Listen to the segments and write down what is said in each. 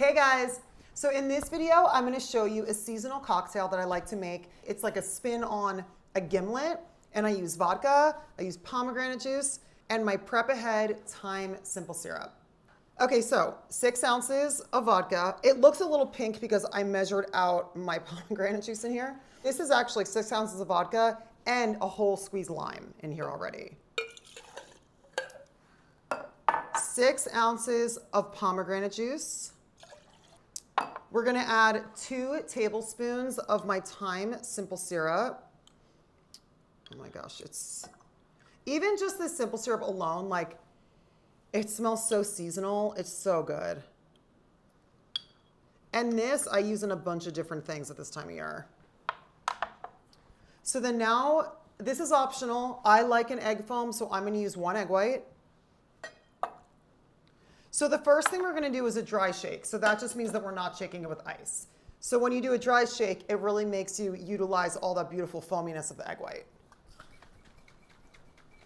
Hey guys! So in this video, I'm going to show you a seasonal cocktail that I like to make. It's like a spin on a gimlet, and I use vodka, I use pomegranate juice, and my Prep Ahead thyme simple syrup. Okay, so 6 ounces of vodka. It looks a little pink because I measured out my pomegranate juice in here. This is actually 6 ounces of vodka and a whole squeezed lime in here already. 6 ounces of pomegranate juice. We're gonna add 2 tablespoons of my thyme simple syrup. Oh my gosh, it's, even just this simple syrup alone, like, it smells so seasonal. It's so good. And this I use in a bunch of different things at this time of year. So then now, this is optional. I like an egg foam, so I'm gonna use 1 egg white. So the first thing we're gonna do is a dry shake. So that just means that we're not shaking it with ice. So when you do a dry shake, it really makes you utilize all that beautiful foaminess of the egg white.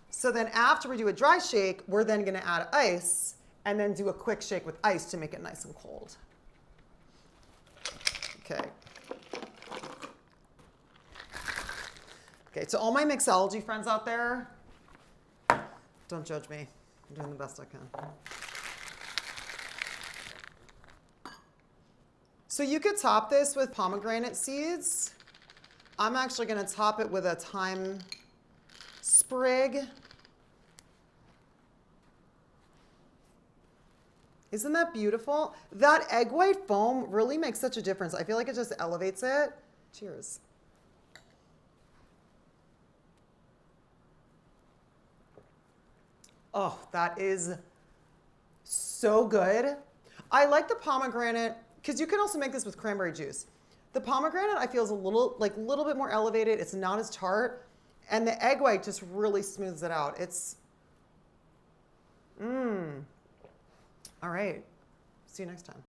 So then after we do a dry shake, we're then gonna add ice and then do a quick shake with ice to make it nice and cold. Okay. Okay, to all my mixology friends out there, don't judge me. I'm doing the best I can. So you could top this with pomegranate seeds. I'm actually gonna top it with a thyme sprig. Isn't that beautiful? That egg white foam really makes such a difference. I feel like it just elevates it. Cheers. Oh, that is so good. I like the pomegranate, because you can also make this with cranberry juice. The pomegranate I feel is a little bit more elevated. It's not as tart. And the egg white just really smooths it out. It's, all right. See you next time.